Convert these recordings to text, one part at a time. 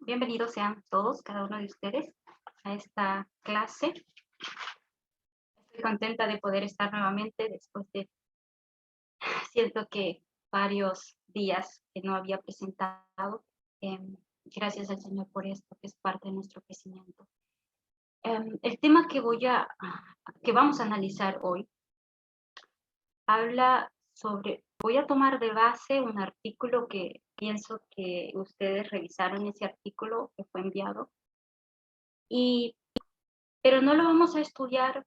Bienvenidos sean todos, cada uno de ustedes, a esta clase. Estoy contenta de poder estar nuevamente después de, siento que varios días que no había presentado. Gracias al Señor por esto, que es parte de nuestro crecimiento. El tema que vamos a analizar hoy habla sobre, voy a tomar de base un artículo que pienso que ustedes revisaron ese artículo que fue enviado, pero no lo vamos a estudiar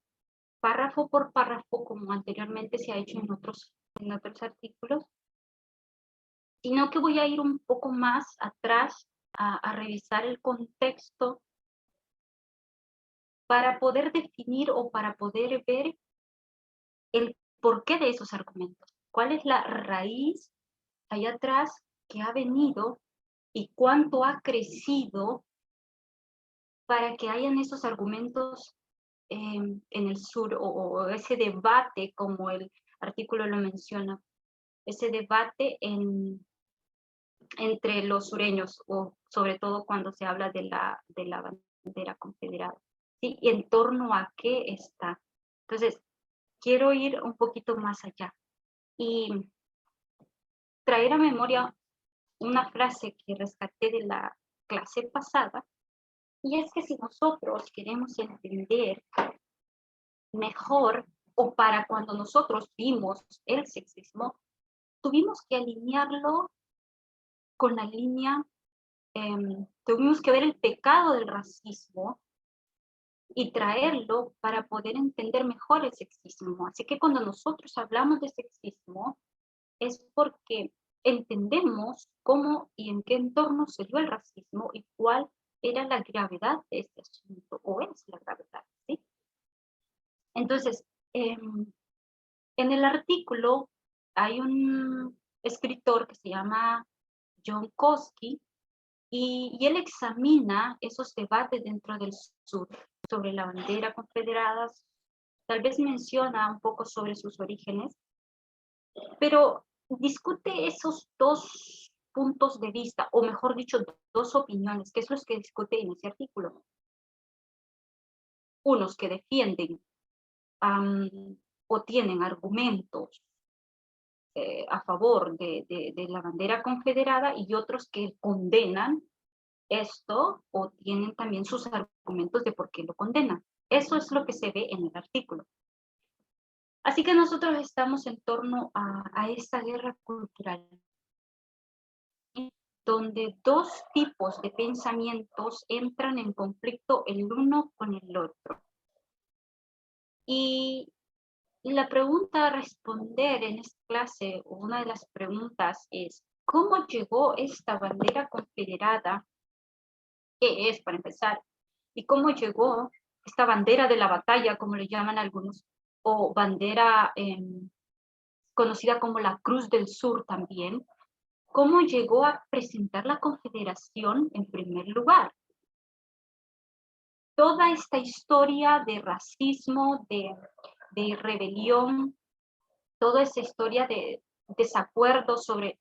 párrafo por párrafo como anteriormente se ha hecho en otros artículos, sino que voy a ir un poco más atrás a revisar el contexto para poder definir o para poder ver el porqué de esos argumentos. ¿Cuál es la raíz allá atrás que ha venido y cuánto ha crecido para que hayan esos argumentos en el sur o ese debate, como el artículo lo menciona, ese debate entre los sureños, o sobre todo cuando se habla de la bandera confederada, ¿sí? Y en torno a qué está. Entonces, quiero ir un poquito más allá y traer a memoria una frase que rescaté de la clase pasada, y es que si nosotros queremos entender mejor, o para cuando nosotros vimos el sexismo, tuvimos que alinearlo con la línea, tuvimos que ver el pecado del racismo y traerlo para poder entender mejor el sexismo. Así que cuando nosotros hablamos de sexismo es porque entendemos cómo y en qué entorno se dio el racismo y cuál era la gravedad de este asunto, o es la gravedad, ¿sí? Entonces, en el artículo hay un escritor que se llama John Koski, y él examina esos debates dentro del sur sobre la bandera confederada, tal vez menciona un poco sobre sus orígenes, pero discute esos dos puntos de vista, o mejor dicho, dos opiniones, que es lo que discute en ese artículo. Unos que defienden o tienen argumentos a favor de la bandera confederada, y otros que condenan esto o tienen también sus argumentos de por qué lo condenan. Eso es lo que se ve en el artículo. Así que nosotros estamos en torno a esta guerra cultural, donde dos tipos de pensamientos entran en conflicto el uno con el otro. Y la pregunta a responder en esta clase, o una de las preguntas es, ¿cómo llegó esta bandera confederada? ¿Qué es, para empezar? ¿Y cómo llegó esta bandera de la batalla, como le llaman algunos, o bandera conocida como la Cruz del Sur también? ¿Cómo llegó a presentar la Confederación en primer lugar? Toda esta historia de racismo, de rebelión, toda esa historia de desacuerdo sobre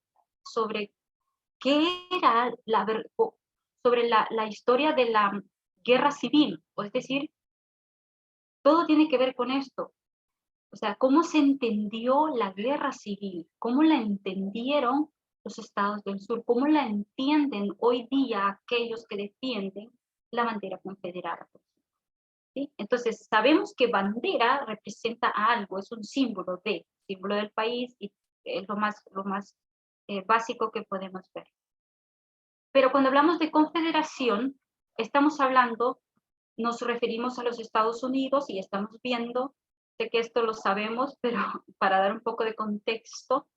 qué era sobre la historia de la guerra civil, o es decir, todo tiene que ver con esto. O sea, cómo se entendió la guerra civil, cómo la entendieron los estados del sur, cómo la entienden hoy día aquellos que defienden la bandera confederada. ¿Sí? Entonces, sabemos que bandera representa algo, es un símbolo del país, y es lo más básico que podemos ver. Pero cuando hablamos de confederación, estamos hablando, nos referimos a los Estados Unidos, y estamos viendo, sé que esto lo sabemos, pero para dar un poco de contexto,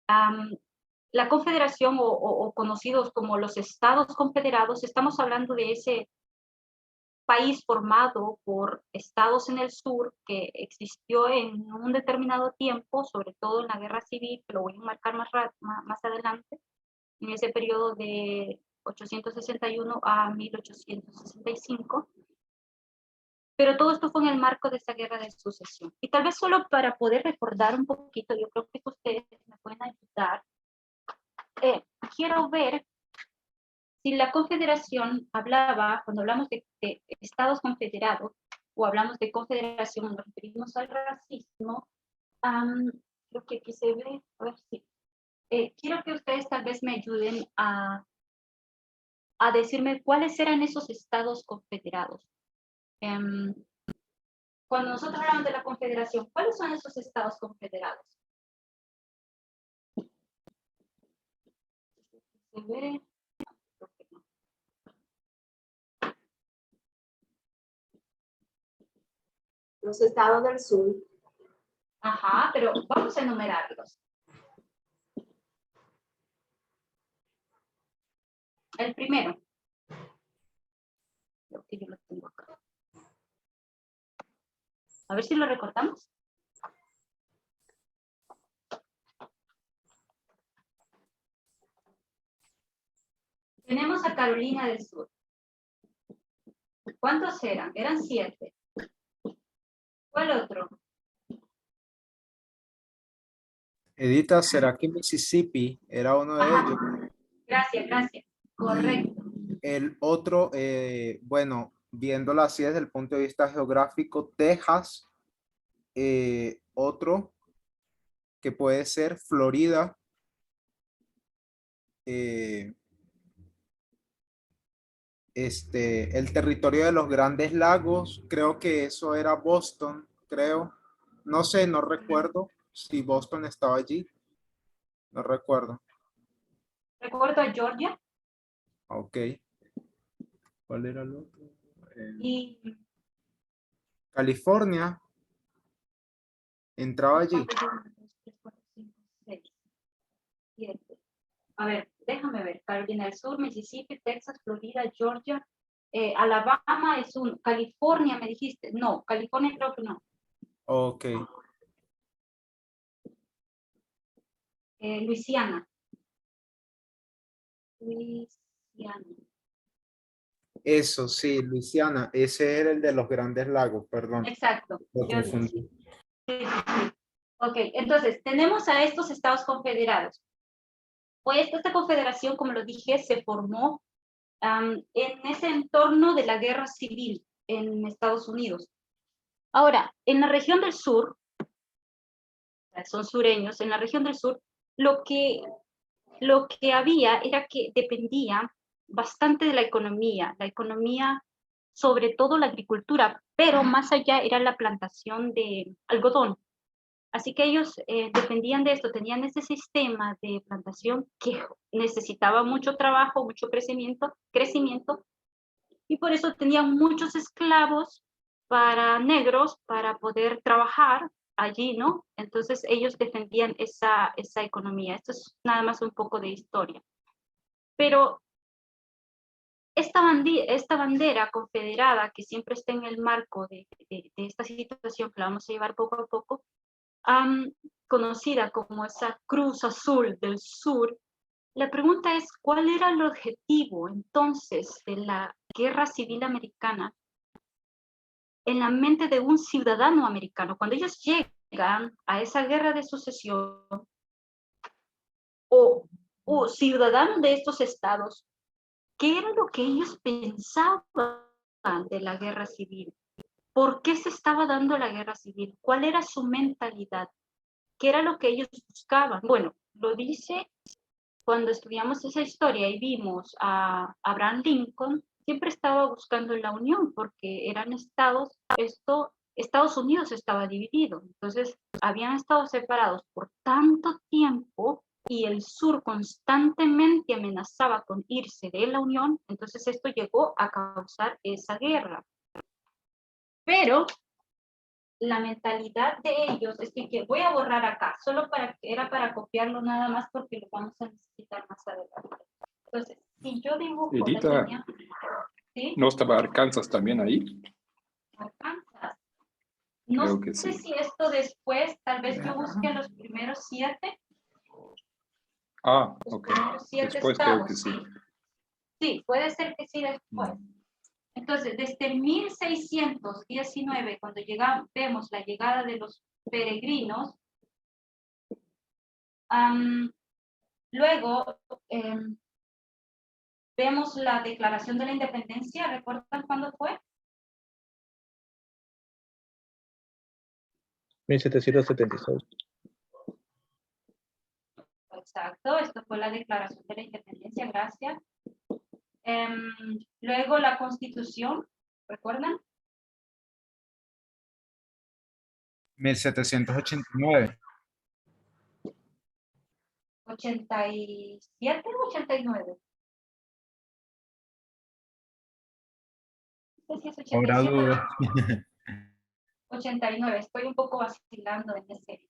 la confederación o conocidos como los Estados Confederados, estamos hablando de ese país formado por estados en el sur que existió en un determinado tiempo, sobre todo en la guerra civil, que lo voy a marcar más adelante, en ese periodo de 861 a 1865, pero todo esto fue en el marco de esa guerra de sucesión. Y tal vez solo para poder recordar un poquito, yo creo que ustedes me pueden ayudar, quiero ver si la confederación hablaba, cuando hablamos de estados confederados, o hablamos de confederación, nos referimos al racismo, lo que aquí se ve, a ver si, quiero que ustedes tal vez me ayuden a decirme cuáles eran esos estados confederados. Cuando nosotros hablamos de la confederación, ¿cuáles son esos estados confederados? Se ve, Los estados del sur. ajá, pero vamos a enumerarlos. El primero. Creo que yo lo tengo acá. A ver si lo recordamos. Tenemos a Carolina del Sur. ¿Cuántos eran? Eran 7. ¿Cuál otro? Edita, ¿será que Mississippi era uno de Ajá. ellos? Gracias, gracias. Correcto. El otro, bueno, viéndolo así desde el punto de vista geográfico, Texas, otro que puede ser Florida, el territorio de los Grandes Lagos, creo que eso era Boston, creo. No sé, no recuerdo si Boston estaba allí, no recuerdo. Recuerdo a Georgia Ok. ¿Cuál era el otro? y... California, entraba allí. 6, 7. A ver, déjame ver. Carolina del Sur, Mississippi, Texas, Florida, Georgia, Alabama es un... California, me dijiste. No, California creo que no. Ok. Luisiana. Luisiana. Eso, sí, Luisiana. Ese era el de los Grandes Lagos, perdón. Exacto. Lo confundí. Sí, sí, sí. Ok, entonces tenemos a estos estados confederados. Pues esta confederación, como lo dije, se formó en ese entorno de la guerra civil en Estados Unidos. Ahora, en la región del sur, son sureños, en la región del sur, lo que había era que dependía bastante de la economía sobre todo la agricultura, pero más allá era la plantación de algodón. Así que ellos dependían de esto, tenían ese sistema de plantación que necesitaba mucho trabajo, mucho crecimiento, y por eso tenían muchos esclavos para negros para poder trabajar allí, ¿no? Entonces ellos defendían esa economía. Esto es nada más un poco de historia. Pero esta bandera confederada que siempre está en el marco de esta situación que la vamos a llevar poco a poco, conocida como esa Cruz Azul del Sur, la pregunta es, ¿cuál era el objetivo entonces de la Guerra Civil Americana en la mente de un ciudadano americano? Cuando ellos llegan a esa guerra de sucesión o ciudadanos de estos estados, ¿qué era lo que ellos pensaban de la guerra civil? ¿Por qué se estaba dando la guerra civil? ¿Cuál era su mentalidad? ¿Qué era lo que ellos buscaban? Bueno, lo dice cuando estudiamos esa historia y vimos a Abraham Lincoln, siempre estaba buscando la unión porque eran estados, Estados Unidos estaba dividido, entonces habían estado separados por tanto tiempo y el sur constantemente amenazaba con irse de la unión, entonces esto llegó a causar esa guerra. Pero la mentalidad de ellos es que voy a borrar acá, solo era para copiarlo nada más porque lo vamos a necesitar más adelante. Entonces, si yo dibujo Edita, la línea, ¿sí? ¿no estaba Arkansas también ahí? Arkansas. Creo No que sé sí. si esto después, tal vez yo busque los primeros 7. Ah, Los ok. primeros 7 Después creo que estados. sí. Sí, puede ser que sí después. Entonces, desde 1619, cuando vemos la llegada de los peregrinos, luego vemos la Declaración de la Independencia. ¿Recuerdan cuándo fue? 1776. Exacto, esto fue la Declaración de la Independencia, gracias. Luego la Constitución, ¿recuerdan? 1789. 87 o 89. No sé si es Ahora 87 dudo. o 89, estoy un poco vacilando en ese.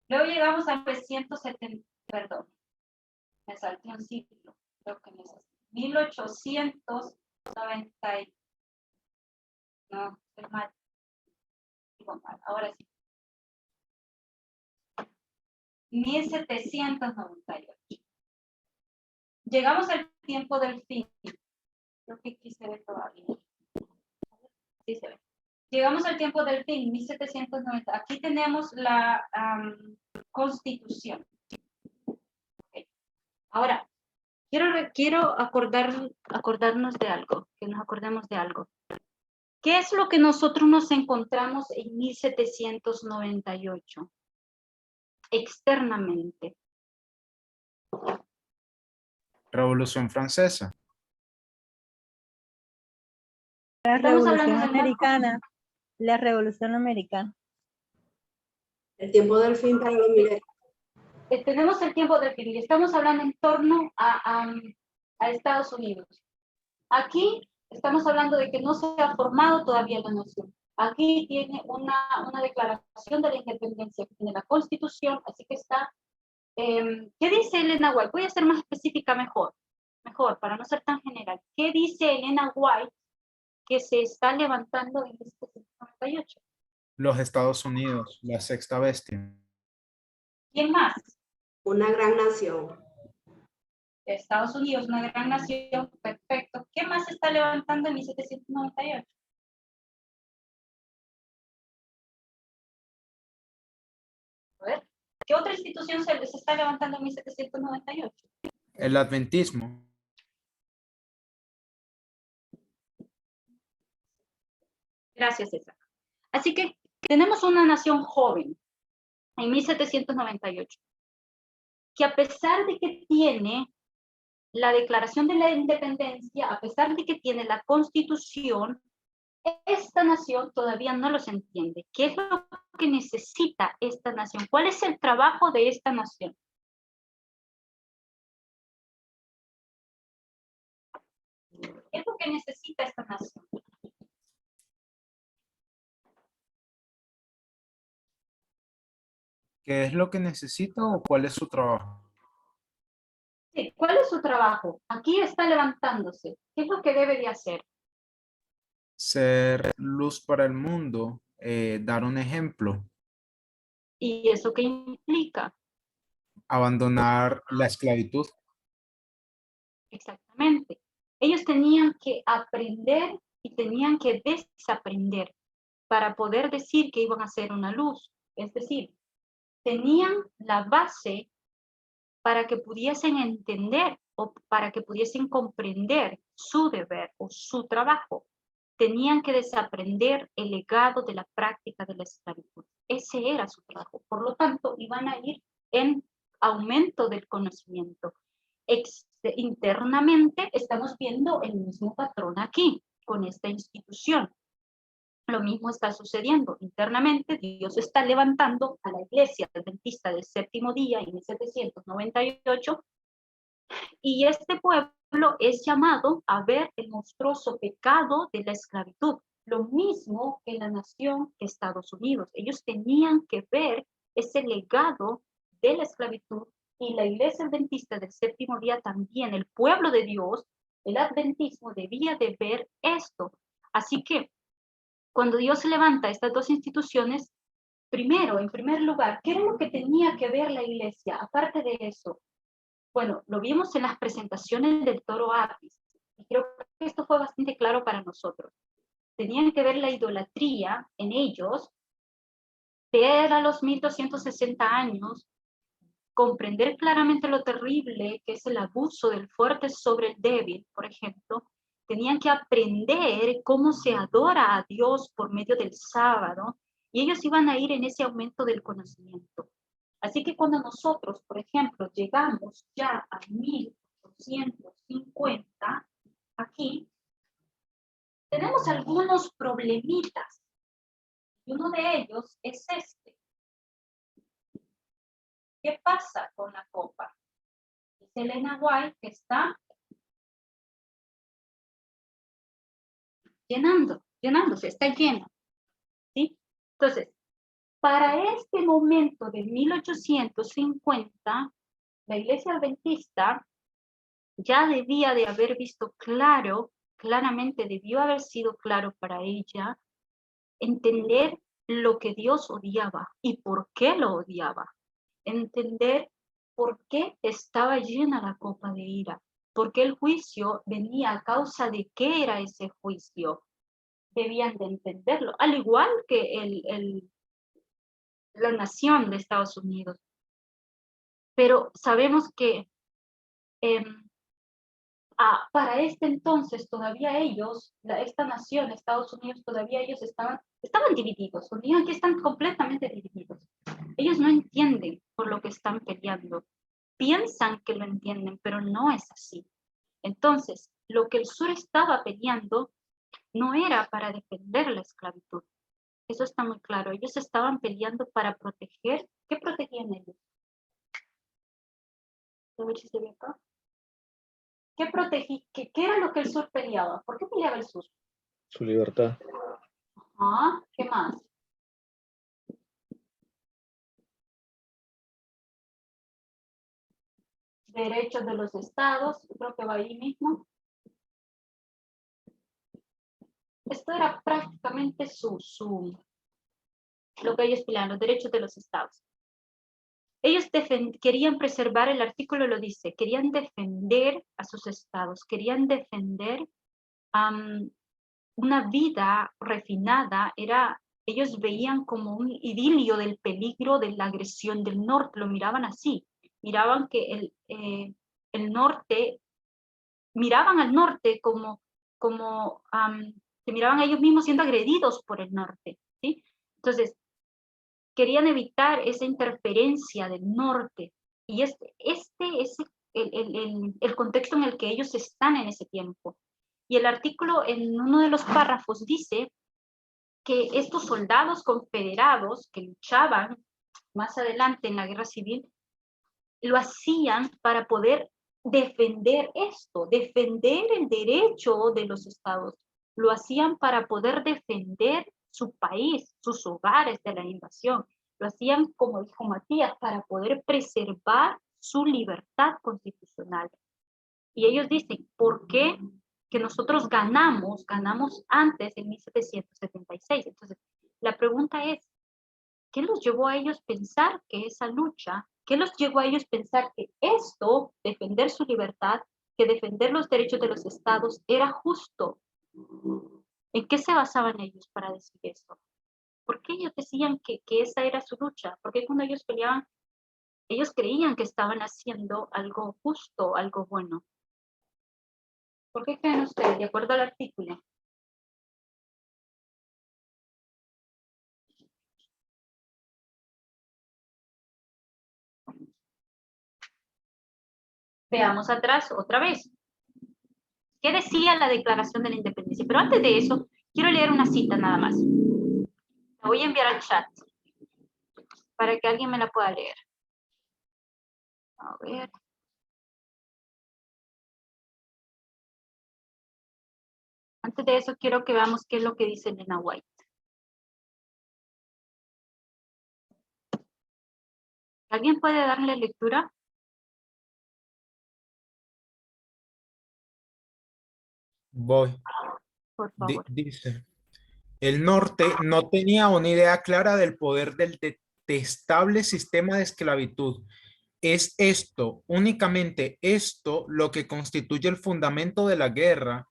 Luego llegamos al 970, perdón, me salté un siglo, creo que 1890, no, estoy mal, digo mal, ahora sí. 1798. Llegamos al tiempo del fin. Creo que aquí se ve todavía. Sí se ve. Llegamos al tiempo del fin, 1790. Aquí tenemos la Constitución. Okay. Ahora, quiero acordarnos de algo, que nos acordemos de algo. ¿Qué es lo que nosotros nos encontramos en 1798? Externamente. Revolución Francesa. La Estamos Revolución hablando del marco. Americana. La Revolución Americana. El tiempo del fin para los milenios. Tenemos el tiempo del fin y estamos hablando en torno a Estados Unidos. Aquí estamos hablando de que no se ha formado todavía la nación. Aquí tiene una declaración de la independencia, que tiene la Constitución, así que está. ¿Qué dice Elena White? Voy a ser más específica mejor, para no ser tan general. ¿Qué dice Elena White que se está levantando en 1798? Los Estados Unidos, la sexta bestia. ¿Quién más? Una gran nación. Estados Unidos, una gran nación, perfecto. ¿Qué más se está levantando en 1798? A ver, ¿qué otra institución se está levantando en 1798? El adventismo. Gracias, César. Así que tenemos una nación joven en 1798, que a pesar de que tiene la Declaración de la Independencia, a pesar de que tiene la Constitución, esta nación todavía no los entiende. ¿Qué es lo que necesita esta nación? ¿Cuál es el trabajo de esta nación? ¿Qué es lo que necesita esta nación? ¿Qué es lo que necesita o cuál es su trabajo? Sí, ¿cuál es su trabajo? Aquí está levantándose. ¿Qué es lo que debe de hacer? Ser luz para el mundo, dar un ejemplo, ¿Y eso qué implica? abandonar la esclavitud. Exactamente. Ellos tenían que aprender y tenían que desaprender para poder decir que iban a ser una luz. Es decir, tenían la base para que pudiesen entender o para que pudiesen comprender su deber o su trabajo. Tenían que desaprender el legado de la práctica de la esclavitud. Ese era su trabajo. Por lo tanto, iban a ir en aumento del conocimiento. Internamente estamos viendo el mismo patrón aquí, con esta institución. Lo mismo está sucediendo internamente. Dios está levantando a la iglesia adventista del séptimo día en 1798, y este pueblo es llamado a ver el monstruoso pecado de la esclavitud. Lo mismo que la nación de Estados Unidos. Ellos tenían que ver ese legado de la esclavitud, y la iglesia adventista del séptimo día también, el pueblo de Dios, el adventismo debía de ver esto. Así que cuando Dios levanta estas dos instituciones, primero, en primer lugar, ¿qué era lo que tenía que ver la iglesia? Aparte de eso, bueno, lo vimos en las presentaciones del Toro Apis, y creo que esto fue bastante claro para nosotros. Tenían que ver la idolatría en ellos, ver a los 1260 años comprender claramente lo terrible que es el abuso del fuerte sobre el débil, por ejemplo, tenían que aprender cómo se adora a Dios por medio del sábado, y ellos iban a ir en ese aumento del conocimiento. Así que cuando nosotros, por ejemplo, llegamos ya a 1850, aquí, tenemos algunos problemitas. Y uno de ellos es este. ¿Qué pasa con la copa? Dice Elena White que está llenándose, está lleno. ¿Sí? Entonces, para este momento de 1850, la Iglesia Adventista ya debía de haber visto claramente debió haber sido claro para ella, entender lo que Dios odiaba y por qué lo odiaba. Entender por qué estaba llena la copa de ira, por qué el juicio venía a causa de qué era ese juicio. Debían de entenderlo, al igual que la nación de Estados Unidos. Pero sabemos que para este entonces todavía ellos, esta nación, Estados Unidos, todavía ellos estaban divididos, que están completamente divididos. Ellos no entienden por lo que están peleando. Piensan que lo entienden, pero no es así. Entonces, lo que el sur estaba peleando no era para defender la esclavitud. Eso está muy claro. Ellos estaban peleando para proteger. ¿Qué protegían ellos? A ver si se ve acá. ¿Qué era lo que el sur peleaba? ¿Por qué peleaba el sur? Su libertad. ¿Qué más? Derechos de los estados, creo que va ahí mismo. Esto era prácticamente lo que ellos peleaban, los derechos de los estados. Ellos querían preservar, el artículo lo dice, querían defender a sus estados, querían defender una vida refinada, ellos veían como un idilio del peligro de la agresión del norte, lo miraban así, miraban que el norte, miraban al norte como se miraban a ellos mismos siendo agredidos por el norte, ¿sí? Entonces, querían evitar esa interferencia del norte, y este es el contexto en el que ellos están en ese tiempo. Y el artículo en uno de los párrafos dice que estos soldados confederados que luchaban más adelante en la guerra civil, lo hacían para poder defender esto, defender el derecho de los estados. Lo hacían para poder defender su país, sus hogares de la invasión. Lo hacían, como dijo Matías, para poder preservar su libertad constitucional. Y ellos dicen, ¿por qué que nosotros ganamos antes en 1776? Entonces, la pregunta es, ¿qué los llevó a ellos pensar que esa lucha, qué los llevó a ellos pensar que esto, defender su libertad, que defender los derechos de los estados, era justo? ¿En qué se basaban ellos para decir eso? ¿Por qué ellos decían que esa era su lucha? Porque cuando ellos peleaban, ellos creían que estaban haciendo algo justo, algo bueno. ¿Por qué creen ustedes, de acuerdo al artículo? Veamos atrás otra vez. ¿Qué decía la Declaración de la Independencia? Pero antes de eso, quiero leer una cita nada más. La voy a enviar al chat para que alguien me la pueda leer. A ver. Antes de eso, quiero que veamos qué es lo que dice Elena White. ¿Alguien puede darle lectura? Voy. Por favor. Dice, el norte no tenía una idea clara del poder del detestable sistema de esclavitud. Es esto, únicamente esto, lo que constituye el fundamento de la guerra.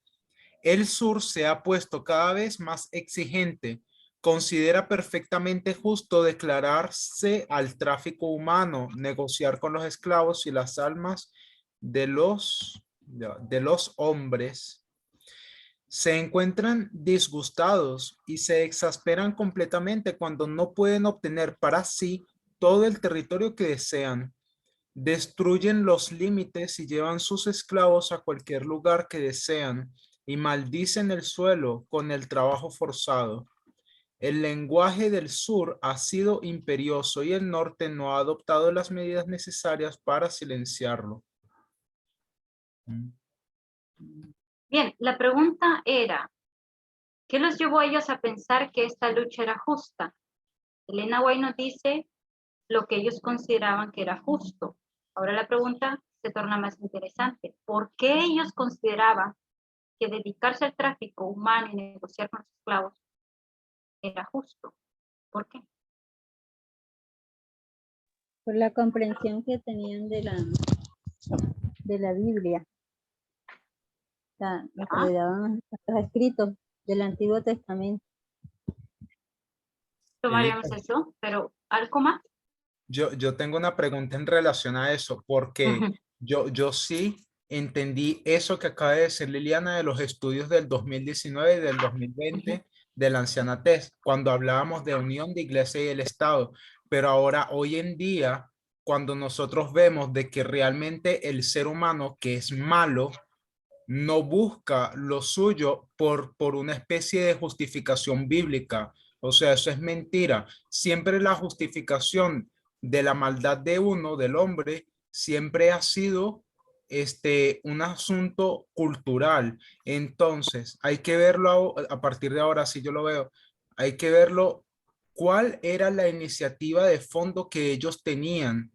El sur se ha puesto cada vez más exigente, considera perfectamente justo declararse al tráfico humano, negociar con los esclavos y las almas de los hombres. Se encuentran disgustados y se exasperan completamente cuando no pueden obtener para sí todo el territorio que desean. Destruyen los límites y llevan sus esclavos a cualquier lugar que desean y maldicen el suelo con el trabajo forzado. El lenguaje del sur ha sido imperioso y el norte no ha adoptado las medidas necesarias para silenciarlo. Bien, la pregunta era, ¿qué los llevó a ellos a pensar que esta lucha era justa? Elena White nos dice lo que ellos consideraban que era justo. Ahora la pregunta se torna más interesante. ¿Por qué ellos consideraban que dedicarse al tráfico humano y negociar con los esclavos era justo? ¿Por qué? Por la comprensión que tenían de la Biblia. O sea, lo que le daban los escritos del Antiguo Testamento. Tomaríamos eso, pero ¿algo más? Yo tengo una pregunta en relación a eso, porque yo sí entendí eso que acaba de decir Liliana de los estudios del 2019 y del 2020 de la ancianatez, cuando hablábamos de unión de iglesia y el Estado. Pero ahora, hoy en día, cuando nosotros vemos de que realmente el ser humano que es malo, no busca lo suyo por una especie de justificación bíblica. O sea, eso es mentira. Siempre la justificación de la maldad de uno, del hombre, siempre ha sido un asunto cultural. Entonces, hay que verlo a partir de ahora, si yo lo veo, hay que verlo cuál era la iniciativa de fondo que ellos tenían.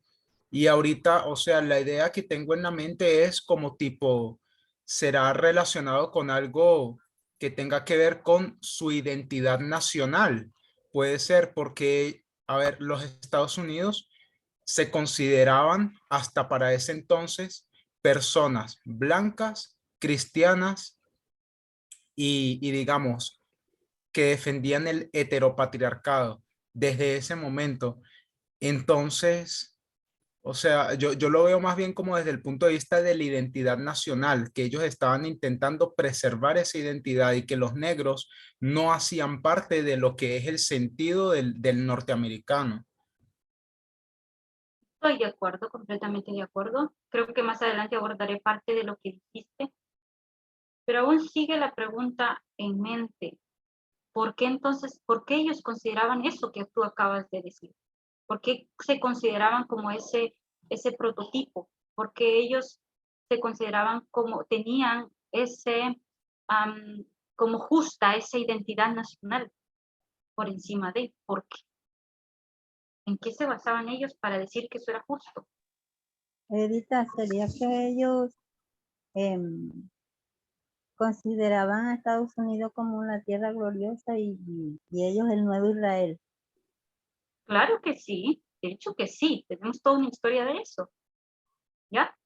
Y ahorita, o sea, la idea que tengo en la mente es como tipo, será relacionado con algo que tenga que ver con su identidad nacional. Puede ser porque, a ver, los Estados Unidos se consideraban hasta para ese entonces personas blancas, cristianas y digamos que defendían el heteropatriarcado desde ese momento. Entonces, o sea, yo lo veo más bien como desde el punto de vista de la identidad nacional, que ellos estaban intentando preservar esa identidad y que los negros no hacían parte de lo que es el sentido del norteamericano. Estoy de acuerdo, completamente de acuerdo. Creo que más adelante abordaré parte de lo que dijiste, pero aún sigue la pregunta en mente. ¿Por qué entonces, por qué ellos consideraban eso que tú acabas de decir? ¿Por qué se consideraban como ese prototipo? ¿Por qué ellos se consideraban como, tenían como justa esa identidad nacional por encima de? ¿Por qué? ¿En qué se basaban ellos para decir que eso era justo? Edita, sería que ellos consideraban a Estados Unidos como una tierra gloriosa y ellos el nuevo Israel. Claro que sí, de hecho que sí, tenemos toda una historia de eso, ¿ya?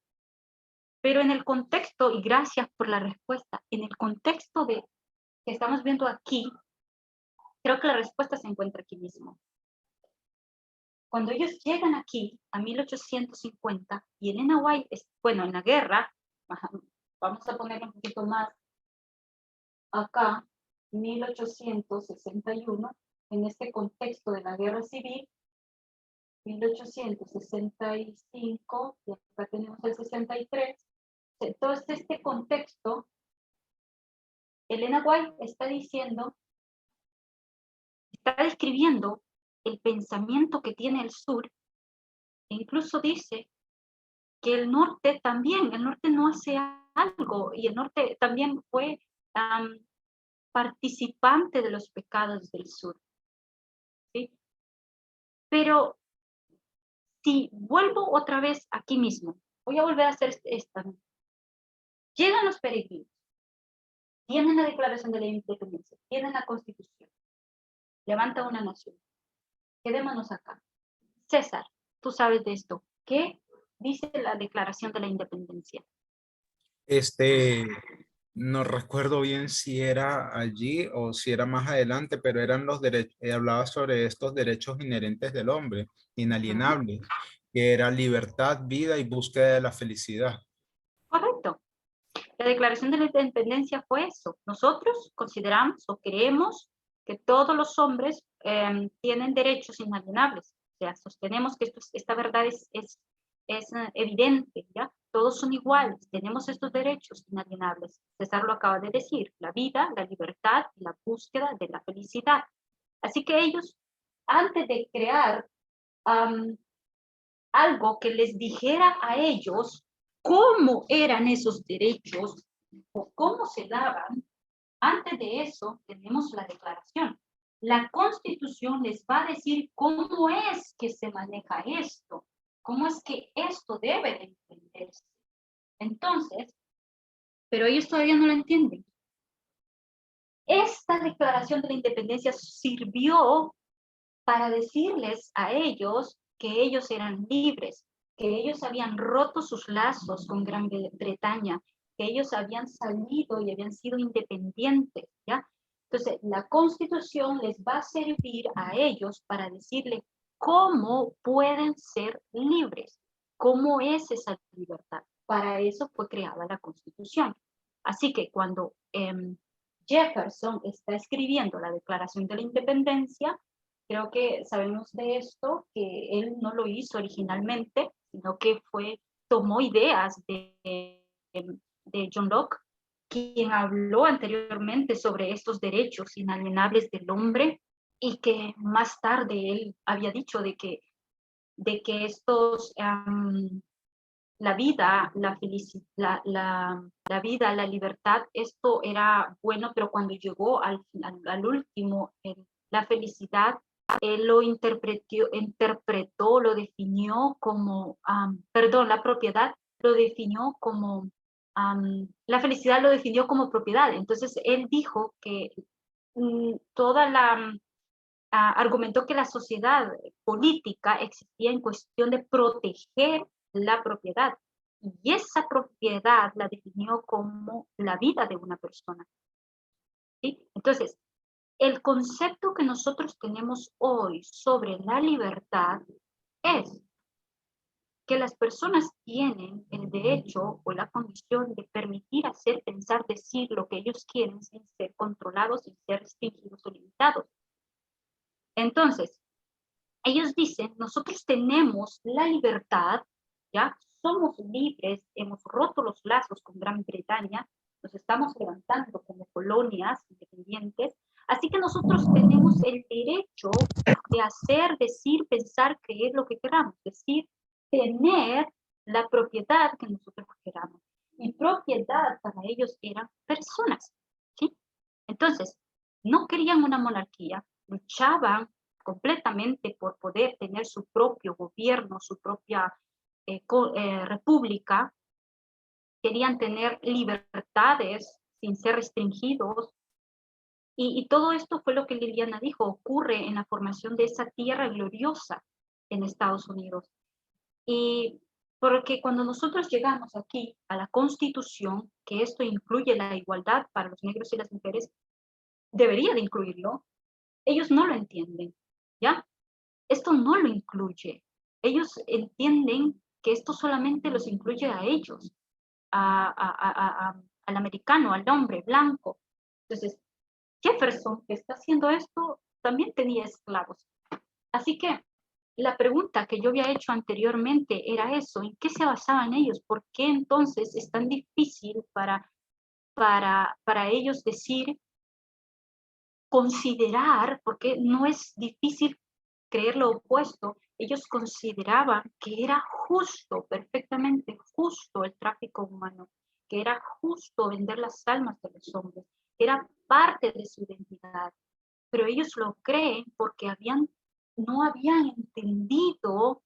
Pero en el contexto, y gracias por la respuesta, en el contexto de que estamos viendo aquí, creo que la respuesta se encuentra aquí mismo. Cuando ellos llegan aquí, a 1850, y Elena White, bueno, en la guerra, vamos a poner un poquito más acá, 1861, en este contexto de la guerra civil, 1865, y acá tenemos el 63, todo este contexto, Elena White está diciendo, está describiendo el pensamiento que tiene el sur, e incluso dice que el norte también, el norte no hace algo, y el norte también fue participante de los pecados del sur. ¿Sí? Pero si vuelvo otra vez aquí mismo, voy a volver a hacer esta. Llegan los peregrinos, tienen la Declaración de la Independencia, tienen la Constitución, levanta una nación. Quedémonos acá. César, tú sabes de esto. ¿Qué dice la Declaración de la Independencia? No recuerdo bien si era allí o si era más adelante, pero eran los derechos, hablaba sobre estos derechos inherentes del hombre, inalienables, que era libertad, vida y búsqueda de la felicidad. Correcto. La Declaración de la Independencia fue eso. Nosotros consideramos o creemos que todos los hombres tienen derechos inalienables. O sea, sostenemos que esta verdad es evidente, ¿ya? Todos son iguales, tenemos estos derechos inalienables. César lo acaba de decir, la vida, la libertad y la búsqueda de la felicidad. Así que ellos, antes de crear algo que les dijera a ellos cómo eran esos derechos o cómo se daban, antes de eso tenemos la declaración. La Constitución les va a decir cómo es que se maneja esto, cómo es que esto debe de entenderse. Entonces, pero ellos todavía no lo entienden. Esta Declaración de la Independencia sirvió para decirles a ellos que ellos eran libres, que ellos habían roto sus lazos con Gran Bretaña, que ellos habían salido y habían sido independientes, ¿ya? Entonces, la Constitución les va a servir a ellos para decirles cómo pueden ser libres, cómo es esa libertad. Para eso fue creada la Constitución. Así que cuando Jefferson está escribiendo la Declaración de la Independencia, creo que sabemos de esto, que él no lo hizo originalmente, sino que tomó ideas de John Locke, quien habló anteriormente sobre estos derechos inalienables del hombre, y que más tarde él había dicho de que estos, la vida, la felicidad, la vida, la libertad, esto era bueno, pero cuando llegó al último, la felicidad, él lo interpretó, lo definió como, perdón, la propiedad lo definió como, la felicidad lo definió como propiedad. Entonces, él dijo que toda la, argumentó que la sociedad política existía en cuestión de proteger la propiedad. Y esa propiedad la definió como la vida de una persona. ¿Sí? Entonces, el concepto que nosotros tenemos hoy sobre la libertad es que las personas tienen el derecho o la condición de permitir hacer, pensar, decir lo que ellos quieren sin ser controlados, sin ser restringidos o limitados. Entonces, ellos dicen, nosotros tenemos la libertad, ¿ya? Somos libres, hemos roto los lazos con Gran Bretaña, nos estamos levantando como colonias independientes, así que nosotros tenemos el derecho de hacer, decir, pensar, creer lo que queramos, decir, tener la propiedad que nosotros queramos. Y propiedad para ellos eran personas, ¿sí? Entonces, no querían una monarquía, luchaban completamente por poder tener su propio gobierno, su propia república, querían tener libertades sin ser restringidos, y todo esto fue lo que Liliana dijo, ocurre en la formación de esa tierra gloriosa en Estados Unidos. Y porque cuando nosotros llegamos aquí a la Constitución, que esto incluye la igualdad para los negros y las mujeres, debería de incluirlo, ellos no lo entienden, ¿ya? Esto no lo incluye. Ellos entienden que esto solamente los incluye a ellos, al americano, al hombre blanco. Entonces, Jefferson, que está haciendo esto, también tenía esclavos. Así que la pregunta que yo había hecho anteriormente era eso, ¿en qué se basaban ellos? ¿Por qué entonces es tan difícil para ellos decir, considerar, porque no es difícil creer lo opuesto, ellos consideraban que era justo, perfectamente justo el tráfico humano, que era justo vender las almas de los hombres, que era parte de su identidad, pero ellos lo creen porque no habían entendido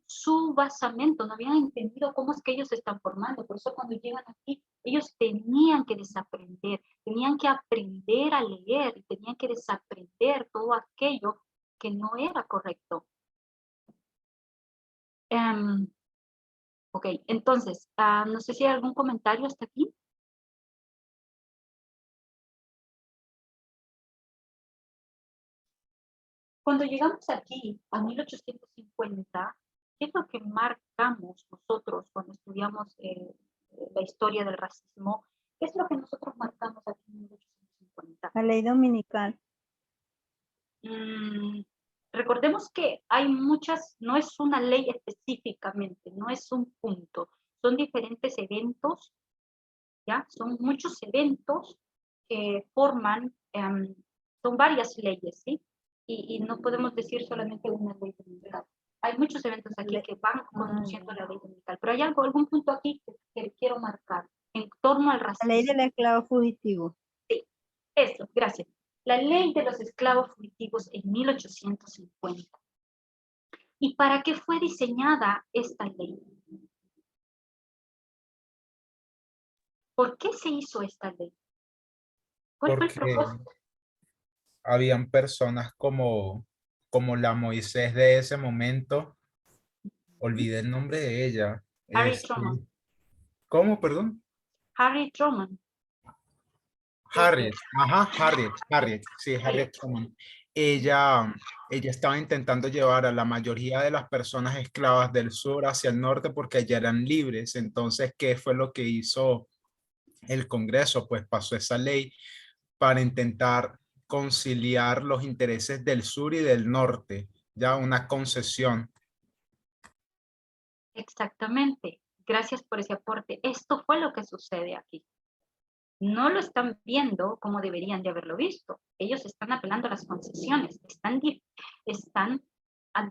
su basamento, no habían entendido cómo es que ellos se están formando. Por eso cuando llegan aquí, ellos tenían que desaprender, tenían que aprender a leer, tenían que desaprender todo aquello que no era correcto. Ok, entonces, no sé si hay algún comentario hasta aquí. Cuando llegamos aquí, a 1850, ¿qué es lo que marcamos nosotros cuando estudiamos la historia del racismo? ¿Qué es lo que nosotros marcamos aquí en 1850? La ley dominical. Recordemos que hay muchas, no es una ley específicamente, no es un punto, son diferentes eventos, ¿ya? Son muchos eventos que forman, son varias leyes, ¿sí? Y no podemos decir solamente una ley dominical. Hay muchos eventos aquí que van conduciendo a la ley dominical, pero hay algún punto aquí que quiero marcar en torno al La racismo. ley del esclavo fugitivo. Sí, eso, gracias. La ley de los esclavos fugitivos en 1850. ¿Y para qué fue diseñada esta ley? ¿Por qué se hizo esta ley? ¿Cuál fue el Porque propósito? habían personas como la Moisés de ese momento, olvidé el nombre de ella. Harry Truman. ¿Cómo, perdón? Harry Truman. Harriet, ajá, Harriet, sí, Harriet Truman. Ella estaba intentando llevar a la mayoría de las personas esclavas del sur hacia el norte porque allá eran libres. Entonces, ¿qué fue lo que hizo el Congreso? Pues pasó esa ley para intentar conciliar los intereses del sur y del norte, ya una concesión. Exactamente. Gracias por ese aporte. Esto fue lo que sucede aquí. No lo están viendo como deberían de haberlo visto. Ellos están apelando a las concesiones, están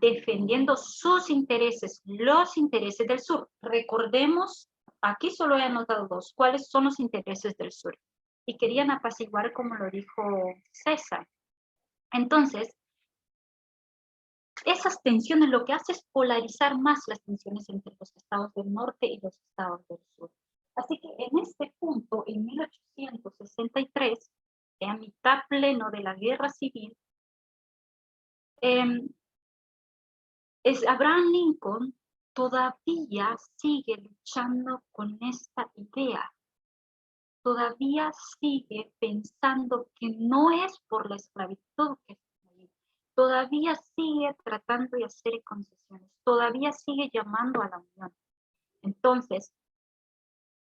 defendiendo sus intereses, los intereses del sur. Recordemos, aquí solo he anotado dos, cuáles son los intereses del sur. Y querían apaciguar como lo dijo César. Entonces, esas tensiones lo que hace es polarizar más las tensiones entre los estados del norte y los estados del sur. Así que en este punto, en 1863, a mitad pleno de la guerra civil, Abraham Lincoln todavía sigue luchando con esta idea. Todavía sigue pensando que no es por la esclavitud que está ahí. Todavía sigue tratando de hacer concesiones. Todavía sigue llamando a la unión. Entonces,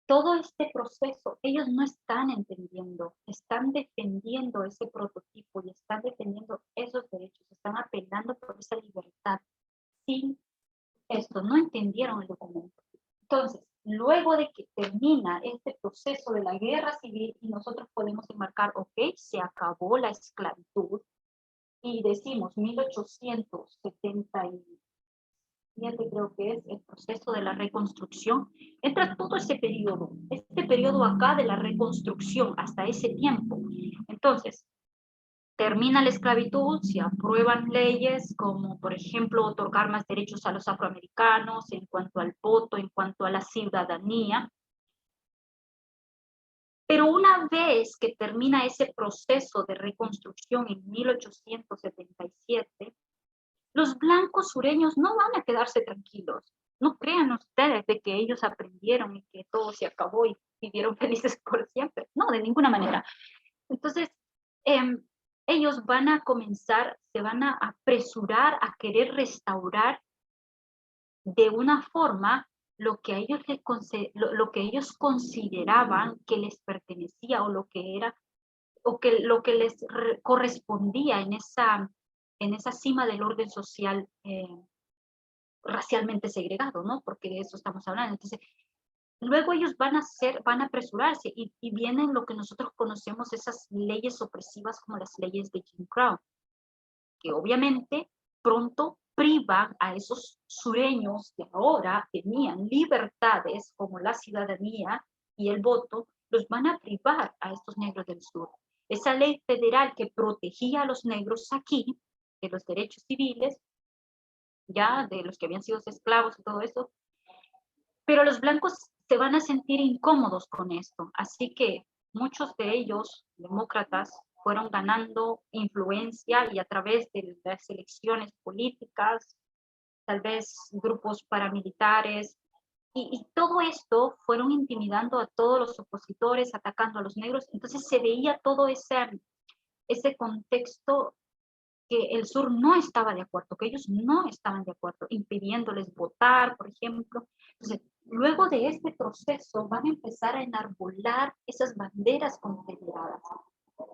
todo este proceso, ellos no están entendiendo, están defendiendo ese prototipo y están defendiendo esos derechos, están apelando por esa libertad. Sin esto, no entendieron el documento. Entonces, luego de que termina este proceso de la guerra civil y nosotros podemos enmarcar, ok, se acabó la esclavitud y decimos 1877, creo que es el proceso de la reconstrucción, entra todo ese periodo, este periodo acá de la reconstrucción hasta ese tiempo. Entonces, termina la esclavitud, se aprueban leyes como, por ejemplo, otorgar más derechos a los afroamericanos en cuanto al voto, en cuanto a la ciudadanía. Pero una vez que termina ese proceso de reconstrucción en 1877, los blancos sureños no van a quedarse tranquilos. No crean ustedes de que ellos aprendieron y que todo se acabó y vivieron felices por siempre. No, de ninguna manera. Entonces, ellos van a comenzar, se van a apresurar a querer restaurar de una forma lo que ellos consideraban que les pertenecía o lo que era, o que lo que les correspondía en esa cima del orden social racialmente segregado, ¿no? Porque de eso estamos hablando. Entonces, luego ellos van a apresurarse y vienen lo que nosotros conocemos, esas leyes opresivas como las leyes de Jim Crow, que obviamente pronto privan a esos sureños que ahora tenían libertades como la ciudadanía y el voto, los van a privar a estos negros del sur. Esa ley federal que protegía a los negros aquí, de los derechos civiles, ya de los que habían sido esclavos y todo eso, pero los blancos se van a sentir incómodos con esto, así que muchos de ellos, demócratas, fueron ganando influencia y a través de las elecciones políticas, tal vez grupos paramilitares, y todo esto fueron intimidando a todos los opositores, atacando a los negros. Entonces se veía todo ese contexto que el sur no estaba de acuerdo, que ellos no estaban de acuerdo, impidiéndoles votar, por ejemplo. Entonces, luego de este proceso van a empezar a enarbolar esas banderas confederadas,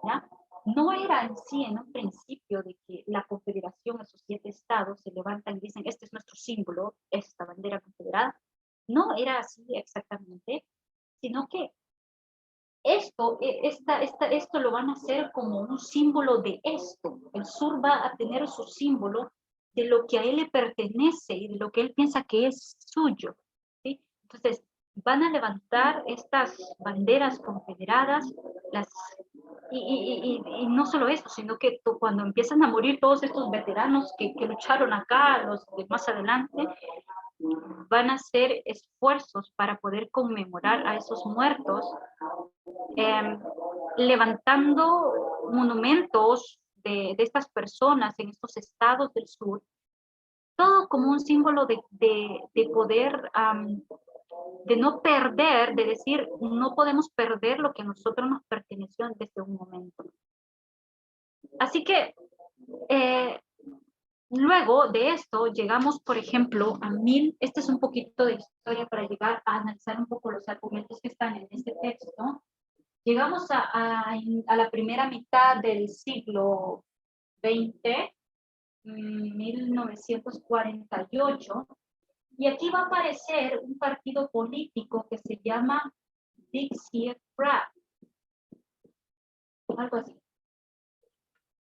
¿ya? No era en sí, en un principio, de que la confederación, esos 7 estados, se levantan y dicen, este es nuestro símbolo, esta bandera confederada. No era así exactamente, sino que esto lo van a hacer como un símbolo de esto. El sur va a tener su símbolo de lo que a él le pertenece y de lo que él piensa que es suyo, ¿sí? Entonces, van a levantar estas banderas confederadas, y no solo eso, sino que cuando empiezan a morir todos estos veteranos que lucharon acá, los de más adelante, van a hacer esfuerzos para poder conmemorar a esos muertos, levantando monumentos de estas personas en estos estados del sur, todo como un símbolo de poder, de no perder, de decir, no podemos perder lo que a nosotros nos perteneció desde un momento. Así que, luego de esto, llegamos, por ejemplo, este es un poquito de historia para llegar a analizar un poco los argumentos que están en este texto. Llegamos a la primera mitad del siglo XX, 1948, y aquí va a aparecer un partido político que se llama Dixiecrat, algo así.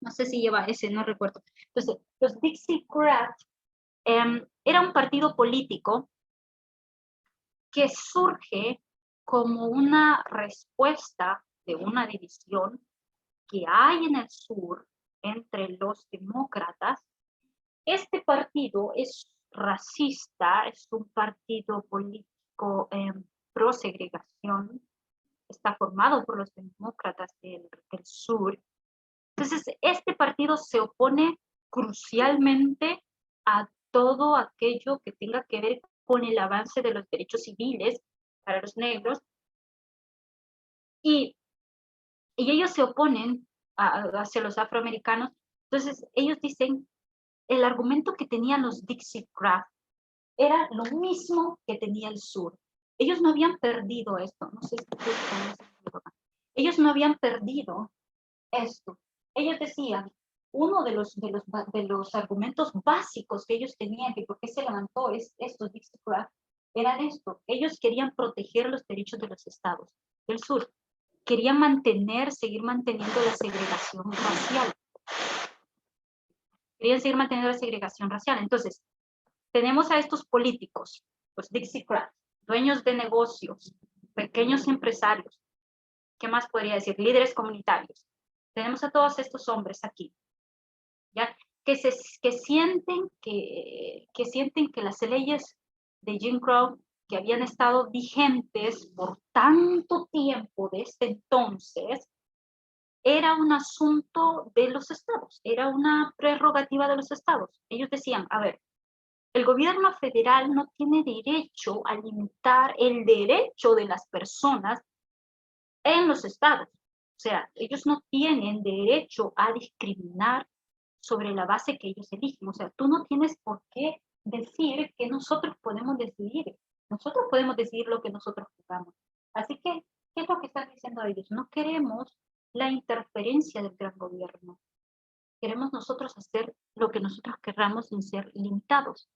No sé si lleva ese, no recuerdo. Entonces, los Dixiecrat era un partido político que surge como una respuesta de una división que hay en el sur entre los demócratas. Este partido es racista, es un partido político pro segregación, está formado por los demócratas del sur. Entonces, este partido se opone crucialmente a todo aquello que tenga que ver con el avance de los derechos civiles para los negros, y ellos se oponen hacia los afroamericanos. Entonces, ellos dicen, el argumento que tenían los Dixiecrat era lo mismo que tenía el sur. Ellos no habían perdido esto, no sé si ellos no habían perdido esto. Ellos decían, uno de los argumentos básicos que ellos tenían, que por qué se levantó estos Dixiecrat, eran esto: ellos querían proteger los derechos de los estados del sur, querían seguir manteniendo la segregación racial. Querían seguir manteniendo la segregación racial. Entonces, tenemos a estos políticos, los Dixiecrat, dueños de negocios, pequeños empresarios, ¿qué más podría decir? Líderes comunitarios. Tenemos a todos estos hombres aquí, ¿ya? Que sienten que las leyes de Jim Crow, que habían estado vigentes por tanto tiempo desde entonces, era un asunto de los estados, era una prerrogativa de los estados. Ellos decían, a ver, el gobierno federal no tiene derecho a limitar el derecho de las personas en los estados. O sea, ellos no tienen derecho a discriminar sobre la base que ellos eligen. O sea, tú no tienes por qué decir que nosotros podemos decidir. Nosotros podemos decidir lo que nosotros queramos. Así que, ¿qué es lo que están diciendo ellos? No queremos la interferencia del gran gobierno. Queremos nosotros hacer lo que nosotros querramos sin ser limitados.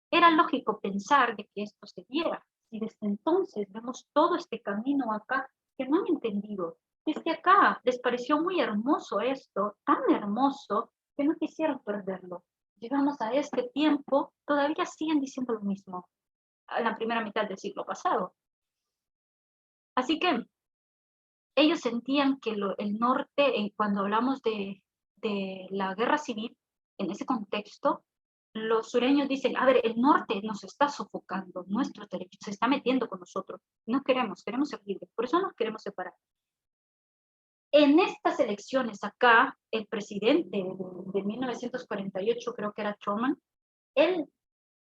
Era lógico pensar de que esto se diera. Y desde entonces vemos todo este camino acá que no han entendido. Desde acá les pareció muy hermoso esto, tan hermoso, que no quisieron perderlo. Llegamos a este tiempo, todavía siguen diciendo lo mismo, en la primera mitad del siglo pasado. Así que ellos sentían que el norte, cuando hablamos de la guerra civil, en ese contexto, los sureños dicen, a ver, el norte nos está sofocando, nuestros derechos, se está metiendo con nosotros. No queremos ser libres, por eso nos queremos separar. En estas elecciones acá, el presidente de 1948, creo que era Truman, él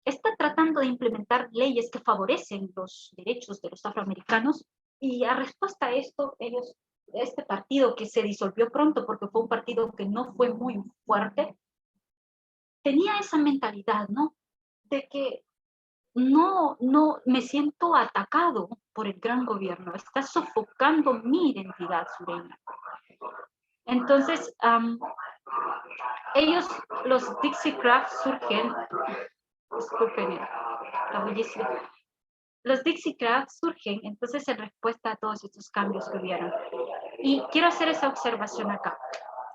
está tratando de implementar leyes que favorecen los derechos de los afroamericanos, y a respuesta a esto, este partido que se disolvió pronto porque fue un partido que no fue muy fuerte, tenía esa mentalidad, ¿no? De que no me siento atacado por el gran gobierno, está sofocando mi identidad sureña. Entonces, ellos, los Dixiecrats surgen, disculpen la bullicia, los Dixiecrats surgen entonces en respuesta a todos estos cambios que hubieron. Y quiero hacer esa observación acá.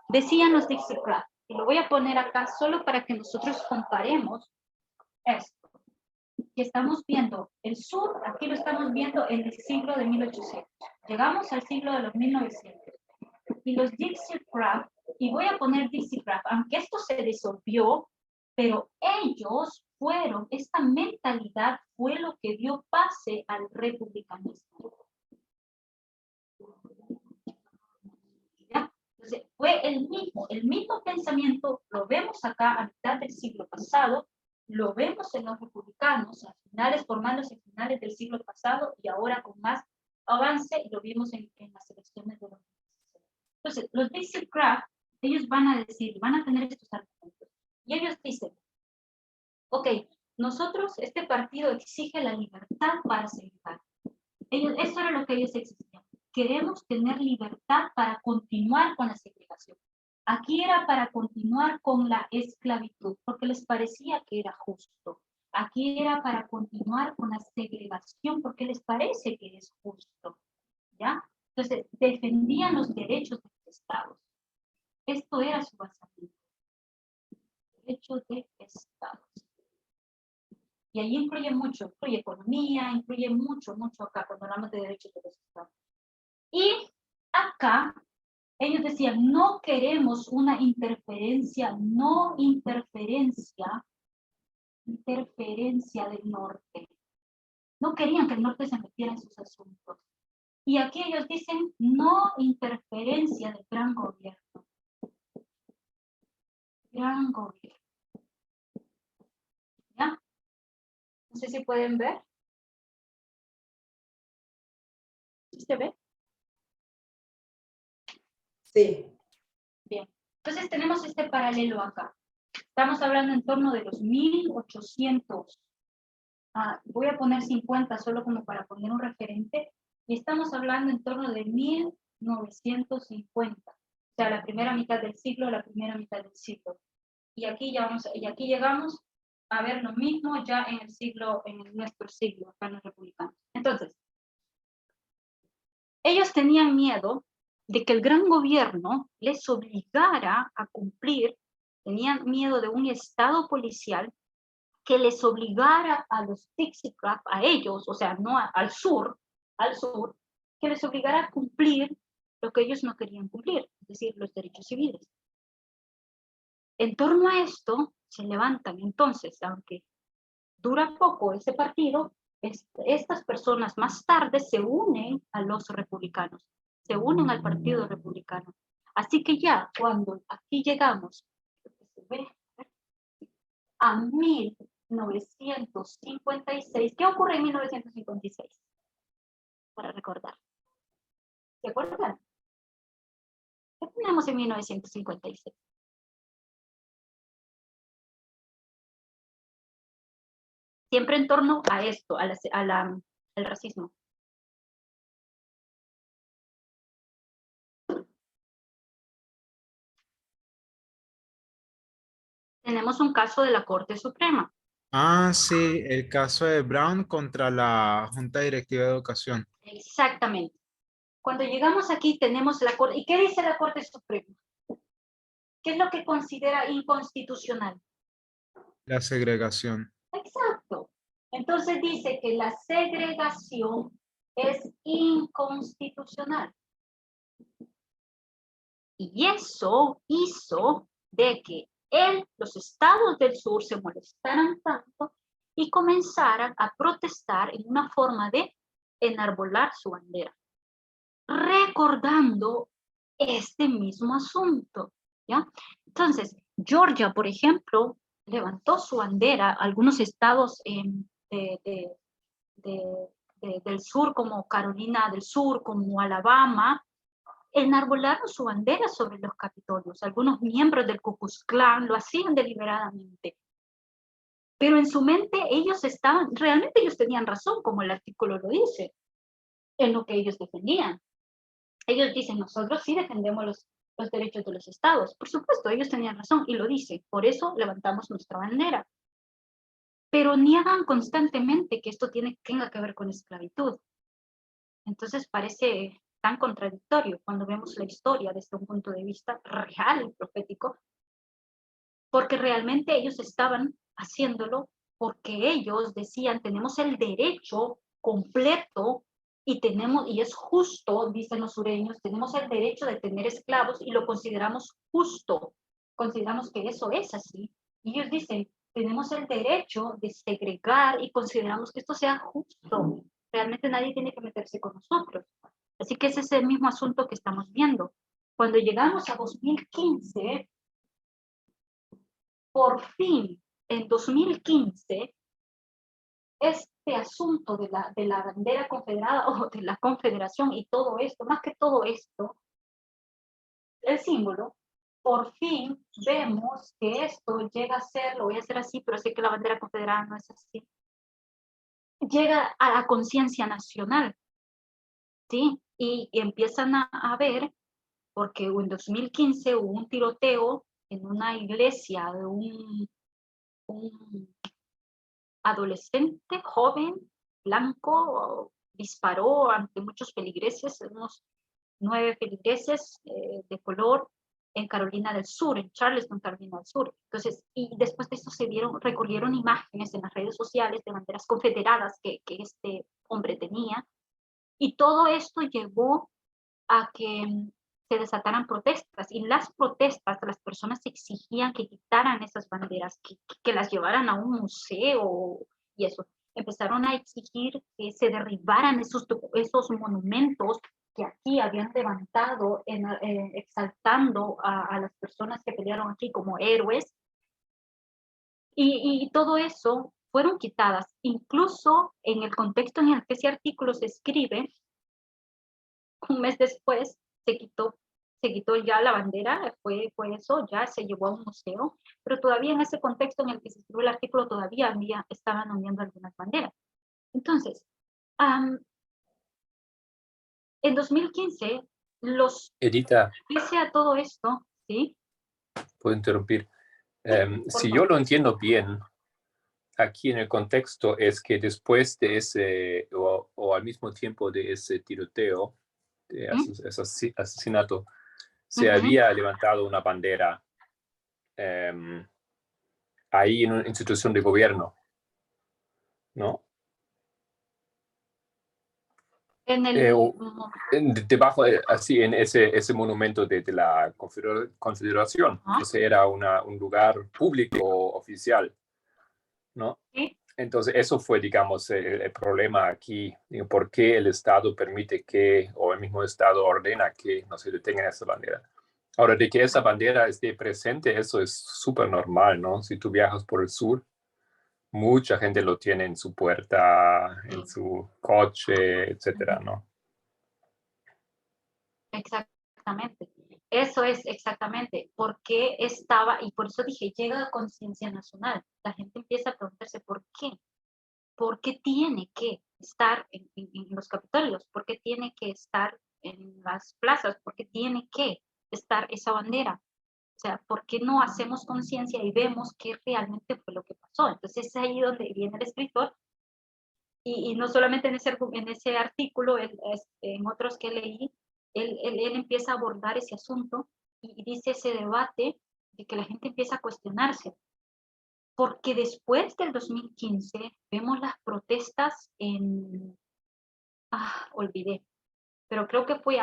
Decían los Dixiecrats, y lo voy a poner acá solo para que nosotros comparemos esto. Que estamos viendo el sur, aquí lo estamos viendo en el siglo de 1800. Llegamos al siglo de los 1900. Y los Dixiecrats, y voy a poner Dixiecrats, aunque esto se disolvió, pero ellos fueron, esta mentalidad fue lo que dio pase al republicanismo. ¿Ya? Entonces, fue el mismo pensamiento, lo vemos acá a mitad del siglo pasado, lo vemos en los republicanos, a finales, formándose a finales del siglo pasado, y ahora con más avance, lo vimos en las elecciones de los 2016. Entonces, los Dixiecrats, ellos van a decir, van a tener estos argumentos, y ellos dicen, ok, nosotros, este partido exige la libertad para segregar. Eso era lo que ellos exigían. Queremos tener libertad para continuar con la segregación. Aquí era para continuar con la esclavitud, porque les parecía que era justo. Aquí era para continuar con la segregación, porque les parece que es justo. ¿Ya? Entonces, defendían los derechos de los estados. Esto era su basamiento. Derechos de estados. Y ahí incluye mucho, incluye economía, incluye mucho acá cuando hablamos de derechos de los estados. Y acá, ellos decían, no queremos una interferencia del norte. No querían que el norte se metiera en sus asuntos. Y aquí ellos dicen, no interferencia del gran gobierno. Gran gobierno. ¿Ya? No sé si pueden ver. ¿Sí se ve? Sí. Bien. Entonces tenemos este paralelo acá. Estamos hablando en torno de los 1800. Voy a poner 50 solo como para poner un referente. Y estamos hablando en torno de 1950. O sea, la primera mitad del siglo, Y aquí llegamos a ver lo mismo ya en nuestro siglo, acá en los republicanos. Entonces, ellos tenían miedo de que el gran gobierno les obligara a cumplir, tenían miedo de un estado policial que les obligara a los Dixiecrats, a ellos, o sea, no al sur, que les obligara a cumplir lo que ellos no querían cumplir, es decir, los derechos civiles. En torno a esto se levantan entonces, aunque dura poco ese partido, estas personas más tarde se unen a los republicanos, se unen al partido republicano. Así que ya cuando aquí llegamos a 1956, ¿qué ocurre en 1956? Para recordar. ¿Se acuerdan? ¿Qué tenemos en 1956? Siempre en torno a esto, al racismo. Tenemos un caso de la Corte Suprema. Sí, el caso de Brown contra la Junta Directiva de Educación. Exactamente. Cuando llegamos aquí tenemos la Corte. ¿Y qué dice la Corte Suprema? ¿Qué es lo que considera inconstitucional? La segregación. Exacto. Entonces dice que la segregación es inconstitucional. Y eso hizo de que los estados del sur se molestaran tanto y comenzaran a protestar en una forma de enarbolar su bandera, recordando este mismo asunto, ¿ya? Entonces, Georgia, por ejemplo, levantó su bandera, algunos estados del sur, como Carolina del Sur, como Alabama, enarbolaron su bandera sobre los Capitolios. Algunos miembros del Ku Klux Klan lo hacían deliberadamente. Pero en su mente realmente ellos tenían razón, como el artículo lo dice, en lo que ellos defendían. Ellos dicen, nosotros sí defendemos los derechos de los estados. Por supuesto, ellos tenían razón y lo dicen. Por eso levantamos nuestra bandera. Pero niegan constantemente que esto tenga que ver con esclavitud. Entonces parece tan contradictorio cuando vemos la historia desde un punto de vista real y profético, porque realmente ellos estaban haciéndolo porque ellos decían, tenemos el derecho completo y es justo, dicen los sureños, tenemos el derecho de tener esclavos y lo consideramos justo, consideramos que eso es así. Y ellos dicen, tenemos el derecho de segregar y consideramos que esto sea justo. Realmente nadie tiene que meterse con nosotros. Así que ese es el mismo asunto que estamos viendo. Cuando llegamos a 2015, por fin, en 2015, este asunto de la bandera confederada o de la confederación y todo esto, más que todo esto, el símbolo, por fin vemos que esto llega a ser, lo voy a hacer así, pero sé que la bandera confederada no es así, llega a la conciencia nacional, ¿sí? Y empiezan a ver, porque en 2015 hubo un tiroteo en una iglesia de un adolescente, joven, blanco, disparó ante muchos feligreses, unos 9 feligreses de color en Carolina del Sur, en Charleston, Carolina del Sur. Entonces, y después de eso recorrieron imágenes en las redes sociales de banderas confederadas que este hombre tenía, y todo esto llevó a que se desataran protestas, y las protestas, las personas exigían que quitaran esas banderas, que las llevaran a un museo, y eso. Empezaron a exigir que se derribaran esos monumentos que aquí habían levantado, exaltando a las personas que pelearon aquí como héroes, y todo eso fueron quitadas. Incluso en el contexto en el que ese artículo se escribe, un mes después se quitó ya la bandera, fue eso, ya se llevó a un museo, pero todavía en ese contexto en el que se escribió el artículo todavía estaban ondeando algunas banderas. Entonces, en 2015, Edita, pese a todo esto, ¿sí? puedo interrumpir. Si favor. yo lo entiendo bien, aquí en el contexto es que después de ese, o al mismo tiempo de ese tiroteo, de asesinato, se había levantado una bandera ahí en una institución de gobierno, ¿no? En el Debajo, así, en ese monumento de la Confederación. Ese era un lugar público oficial, ¿no? ¿sí? Entonces, eso fue, digamos, el problema aquí. ¿Por qué el Estado permite o el mismo Estado ordena que no se detenga esa bandera? Ahora, de que esa bandera esté presente, eso es súper normal, ¿no? Si tú viajas por el sur, mucha gente lo tiene en su puerta, en su coche, etcétera, ¿no? Exactamente. Eso es exactamente por qué estaba, y por eso dije, llega a conciencia nacional. La gente empieza a preguntarse por qué. ¿Por qué tiene que estar en los Capitolios? ¿Por qué tiene que estar en las plazas? ¿Por qué tiene que estar esa bandera? O sea, ¿por qué no hacemos conciencia y vemos qué realmente fue lo que pasó? Entonces es ahí donde viene el escritor, y no solamente en ese artículo, en otros que leí, él empieza a abordar ese asunto y dice ese debate de que la gente empieza a cuestionarse. Porque después del 2015 vemos las protestas olvidé, pero creo que fue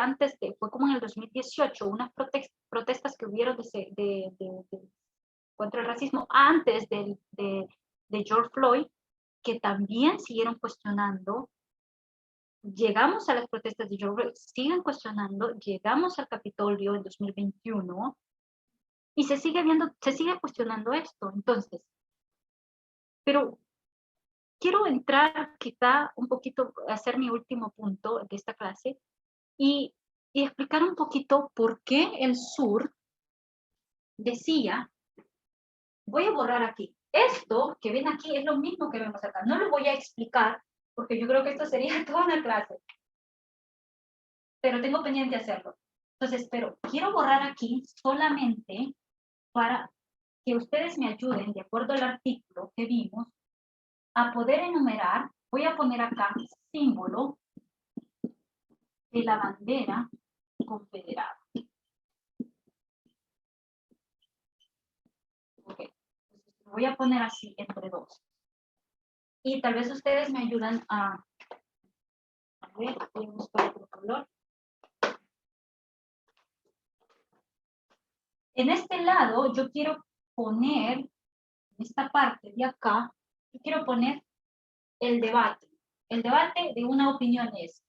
fue como en el 2018, unas protestas que hubieron contra el racismo antes de George Floyd, que también siguieron cuestionando. Llegamos a las protestas de George Floyd, siguen cuestionando, llegamos al Capitolio en 2021 y se sigue cuestionando esto. Entonces, pero quiero entrar quizá un poquito a hacer mi último punto de esta clase, y y explicar un poquito por qué el sur decía, voy a borrar aquí. Esto que ven aquí es lo mismo que vemos acá. No lo voy a explicar porque yo creo que esto sería toda una clase. Pero tengo pendiente hacerlo. Entonces, pero quiero borrar aquí solamente para que ustedes me ayuden, de acuerdo al artículo que vimos, a poder enumerar. Voy a poner acá símbolo de la bandera confederada. Ok, entonces lo voy a poner así entre dos. Y tal vez ustedes me ayudan a ver, voy a buscar otro color. En este lado yo quiero poner, en esta parte de acá, yo quiero poner el debate. El debate de una opinión es,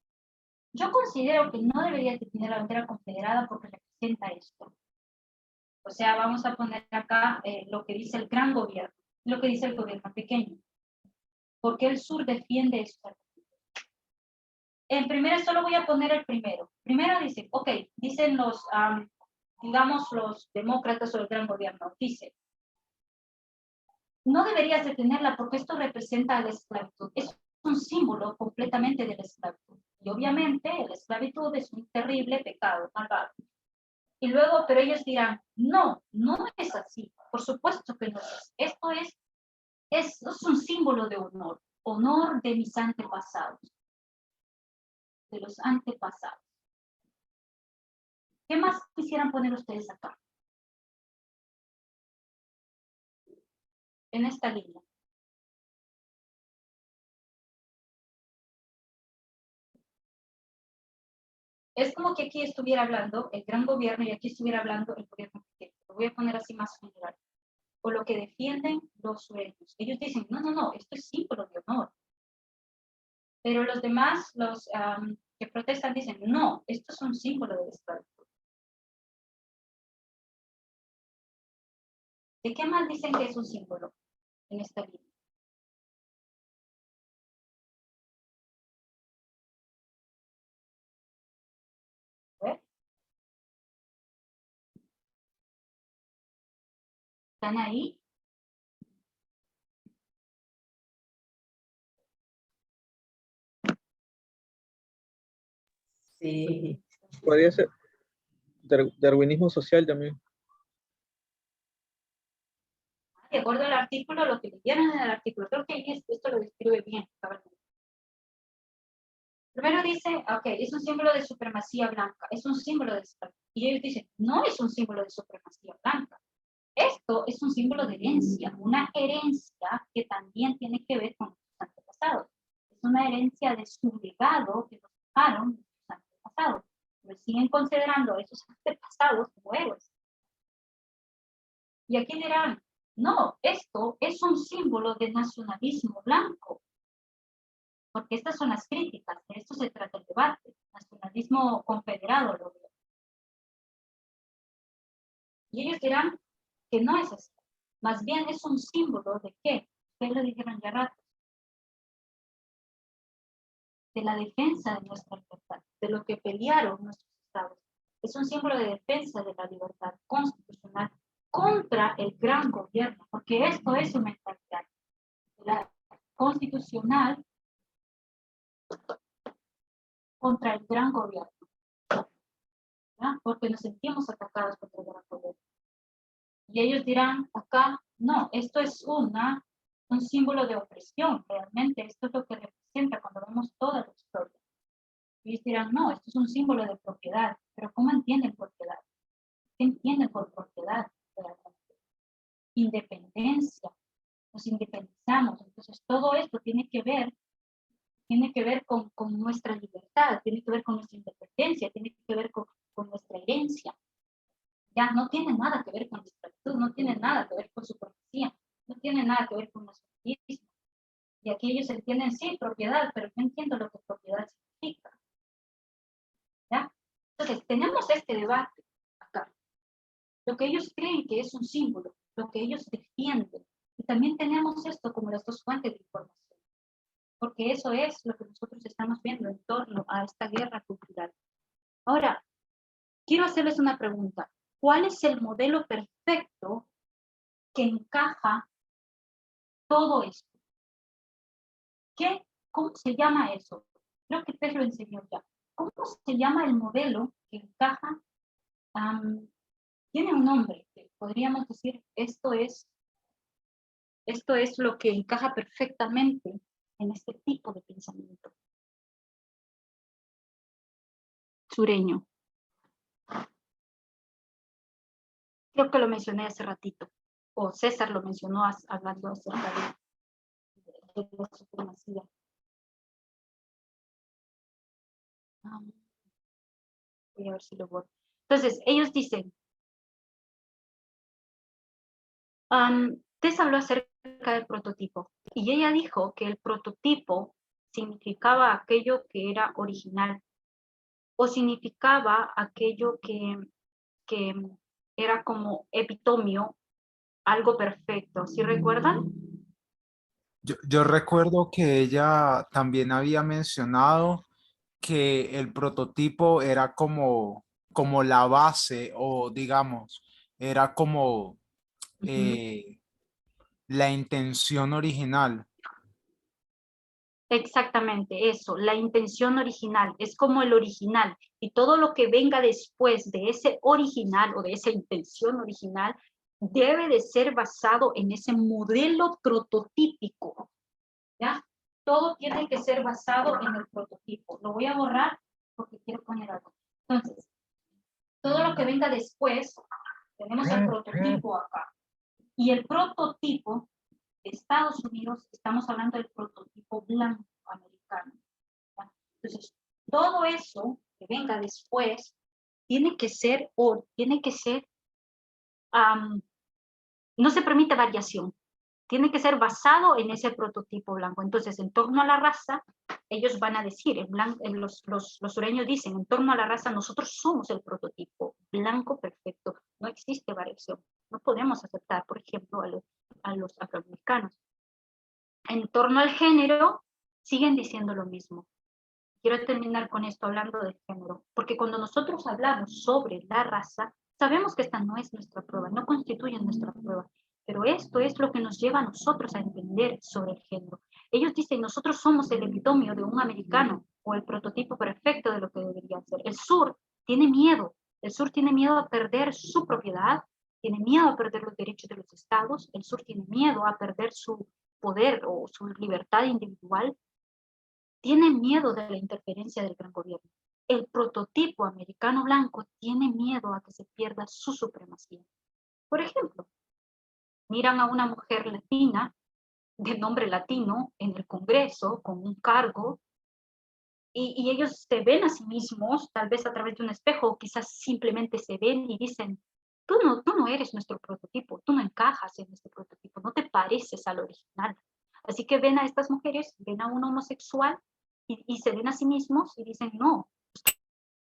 yo considero que no debería tener la bandera confederada porque representa esto. O sea, vamos a poner acá lo que dice el gran gobierno, lo que dice el gobierno pequeño. Porque el sur defiende esto. En primero solo voy a poner el primero. Primero dice, ok, dicen los, digamos, los demócratas o el gran gobierno, dice, no deberías detenerla porque esto representa la esclavitud. Es un símbolo completamente de la esclavitud. Y obviamente la esclavitud es un terrible pecado, malvado. Y luego, pero ellos dirán, no, no es así. Por supuesto que no es. Esto es un símbolo de honor. Honor de mis antepasados. De los antepasados. ¿Qué más quisieran poner ustedes acá? En esta línea. Es como que aquí estuviera hablando el gran gobierno y aquí estuviera hablando el gobierno pequeño. Lo voy a poner así más general. O lo que defienden los sureños. Ellos dicen, no, no, no, esto es símbolo de honor. Pero los demás, los que protestan, dicen, no, esto es un símbolo de esclavitud. ¿De qué más dicen que es un símbolo en esta línea? A ver. ¿Están ahí? Sí. Podría ser darwinismo social también. De acuerdo al artículo, lo que leyeron en el artículo, creo que esto lo describe bien. Primero dice, ok, es un símbolo de supremacía blanca, es un símbolo de esclavitud. Y ellos dicen, no es un símbolo de supremacía blanca. Esto es un símbolo de herencia, una herencia que también tiene que ver con nuestros antepasados. Es una herencia de su legado que nos dejaron nuestros antepasados. Pero siguen considerando a esos antepasados como héroes. Y aquí dirán, no, esto es un símbolo de nacionalismo blanco. Porque estas son las críticas, de esto se trata el debate, nacionalismo confederado lo veo. Y ellos dirán que no es así, más bien es un símbolo de qué, ustedes lo dijeron ya rato, de la defensa de nuestra libertad, de lo que pelearon nuestros estados. Es un símbolo de defensa de la libertad constitucional contra el gran gobierno, porque esto es una mentalidad. La constitucional contra el gran gobierno, ¿verdad? Porque nos sentimos atacados contra el gran gobierno. Y ellos dirán acá, no, esto es un símbolo de opresión, realmente esto es lo que representa cuando vemos toda la historia. Y ellos dirán, no, esto es un símbolo de propiedad, pero ¿cómo entienden propiedad? ¿Qué entienden por propiedad realmente? Independencia, nos independizamos, entonces todo esto tiene que ver con nuestra libertad, tiene que ver con nuestra independencia, tiene que ver con nuestra herencia. Ya no tiene nada que ver con la esclavitud, no tiene nada que ver con supremacía, no tiene nada que ver con nacionalismo. Y aquí ellos entienden, sí, propiedad, pero no entiendo lo que propiedad significa. ¿Ya? Entonces, tenemos este debate acá. Lo que ellos creen que es un símbolo, lo que ellos defienden. Y también tenemos esto como las dos fuentes de información. Porque eso es lo que nosotros estamos viendo en torno a esta guerra cultural. Ahora, quiero hacerles una pregunta. ¿Cuál es el modelo perfecto que encaja todo esto? ¿Cómo se llama eso? Creo que Pedro enseñó ya. ¿Cómo se llama el modelo que encaja? Tiene un nombre, que podríamos decir, esto es lo que encaja perfectamente en este tipo de pensamiento. Sureño. Creo que lo mencioné hace ratito, o César lo mencionó hablando acerca de la supremacía. Voy a ver si lo voy. Entonces, ellos dicen, Tess habló acerca del prototipo, y ella dijo que el prototipo significaba aquello que era original, o significaba aquello que era como epitomio, algo perfecto. ¿Sí recuerdan? Yo recuerdo que ella también había mencionado que el prototipo era como la base o digamos, era como eh, la intención original. Exactamente, eso, la intención original, es como el original, y todo lo que venga después de ese original o de esa intención original debe de ser basado en ese modelo prototípico, ¿ya? Todo tiene que ser basado en el prototipo. Lo voy a borrar porque quiero poner algo. Entonces, todo lo que venga después, tenemos el prototipo acá, y el prototipo de Estados Unidos, estamos hablando del prototipo blanco americano, ¿ya? Entonces, todo eso que venga después tiene que ser, no se permite variación, tiene que ser basado en ese prototipo blanco. Entonces, en torno a la raza, ellos van a decir, los sureños dicen, en torno a la raza, nosotros somos el prototipo blanco perfecto, no existe variación. No podemos aceptar, por ejemplo, a los afroamericanos. En torno al género, siguen diciendo lo mismo. Quiero terminar con esto hablando del género, porque cuando nosotros hablamos sobre la raza, sabemos que esta no es nuestra prueba, no constituye nuestra prueba, pero esto es lo que nos lleva a nosotros a entender sobre el género. Ellos dicen, nosotros somos el epitomio de un americano, o el prototipo perfecto de lo que debería ser. El sur tiene miedo a perder su propiedad, tiene miedo a perder los derechos de los estados, el sur tiene miedo a perder su poder o su libertad individual, tiene miedo de la interferencia del gran gobierno. El prototipo americano blanco tiene miedo a que se pierda su supremacía. Por ejemplo, miran a una mujer latina de nombre latino en el Congreso con un cargo y ellos se ven a sí mismos, tal vez a través de un espejo, o quizás simplemente se ven y dicen, tú no eres nuestro prototipo, tú no encajas en este prototipo, no te pareces al original. Así que ven a estas mujeres, ven a un homosexual y se ven a sí mismos y dicen, no,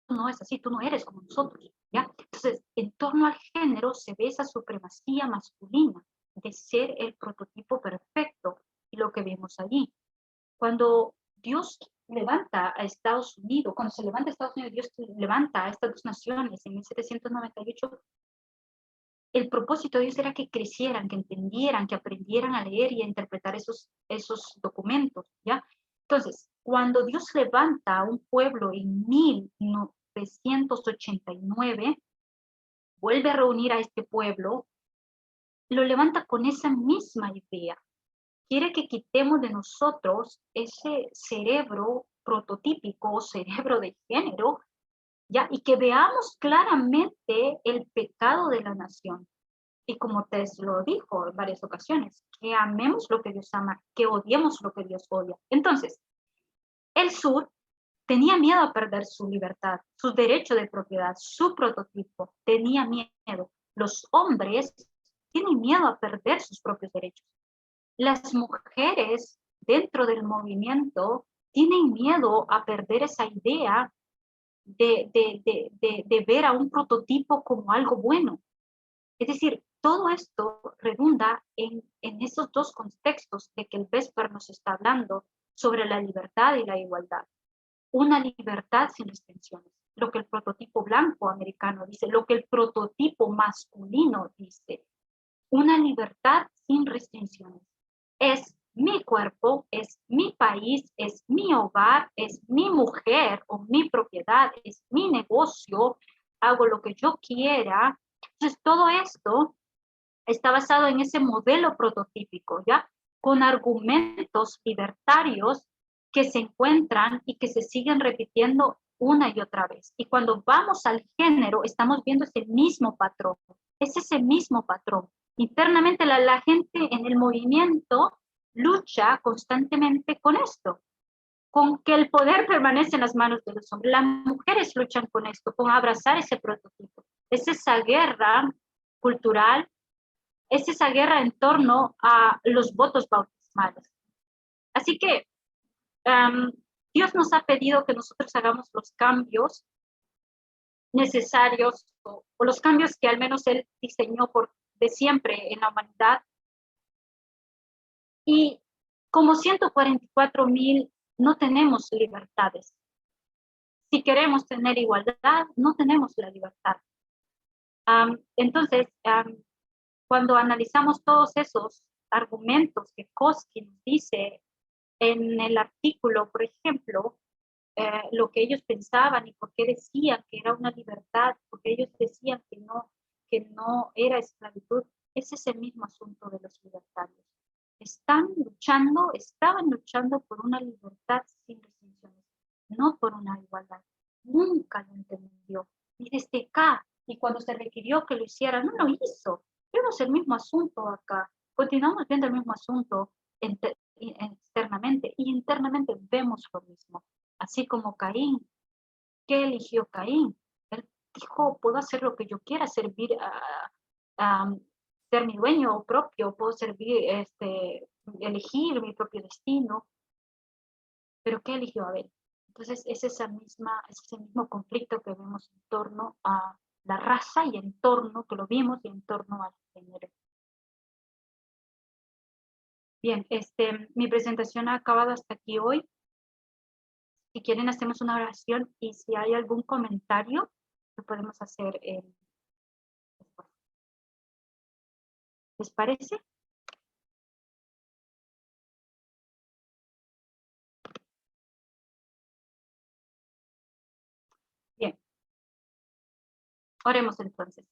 tú no es así, tú no eres como nosotros, ¿ya? Entonces, en torno al género se ve esa supremacía masculina de ser el prototipo perfecto, y lo que vemos allí. Cuando Dios levanta a Estados Unidos, cuando se levanta a Estados Unidos, Dios levanta a estas dos naciones en 1798, el propósito de Dios era que crecieran, que entendieran, que aprendieran a leer y a interpretar esos documentos, ¿ya? Entonces, cuando Dios levanta a un pueblo en 1989, vuelve a reunir a este pueblo, lo levanta con esa misma idea. Quiere que quitemos de nosotros ese cerebro prototípico, cerebro de género, ¿ya? Y que veamos claramente el pecado de la nación. Y como Tess lo dijo en varias ocasiones, que amemos lo que Dios ama, que odiemos lo que Dios odia. Entonces, el sur tenía miedo a perder su libertad, su derecho de propiedad, su prototipo, tenía miedo. Los hombres tienen miedo a perder sus propios derechos. Las mujeres dentro del movimiento tienen miedo a perder esa idea de ver a un prototipo como algo bueno. Es decir, todo esto redunda en esos dos contextos de que el Vesper nos está hablando sobre la libertad y la igualdad. Una libertad sin restricciones. lo que el prototipo blanco americano dice, lo que el prototipo masculino dice. Una libertad sin restricciones. Es mi cuerpo, es mi país, es mi hogar, es mi mujer o mi propiedad, es mi negocio, hago lo que yo quiera. Entonces, todo esto está basado en ese modelo prototípico, ¿ya? Con argumentos libertarios que se encuentran y que se siguen repitiendo una y otra vez. Y cuando vamos al género, estamos viendo ese mismo patrón. Es ese mismo patrón. Internamente la gente en el movimiento lucha constantemente con esto, con que el poder permanece en las manos de los hombres. Las mujeres luchan con esto, con abrazar ese prototipo. Es esa guerra cultural, es esa guerra en torno a los votos bautismales. Así que Dios nos ha pedido que nosotros hagamos los cambios necesarios o los cambios que al menos Él diseñó de siempre en la humanidad. Y como 144,000 no tenemos libertades. Si queremos tener igualdad, no tenemos la libertad. Entonces, cuando analizamos todos esos argumentos que Koski nos dice en el artículo, por ejemplo, lo que ellos pensaban y por qué decían que era una libertad, porque ellos decían que no era esclavitud, es ese mismo asunto de los libertarios. Estaban luchando por una libertad sin restricciones, no por una igualdad. Nunca lo entendió. Y desde acá, y cuando se requirió que lo hiciera, no lo hizo. Vemos el mismo asunto acá. Continuamos viendo el mismo asunto externamente y internamente vemos lo mismo. Así como Caín. ¿Qué eligió Caín? Él dijo, puedo hacer lo que yo quiera, servir ser mi dueño propio, puedo elegir mi propio destino. Pero ¿qué eligió Abel? Entonces es ese mismo conflicto que vemos en torno a la raza y en torno, que lo vimos, y en torno al género. Bien, mi presentación ha acabado hasta aquí hoy. Si quieren, hacemos una oración y si hay algún comentario, lo podemos hacer después. ¿Les parece? Bien. Oremos entonces.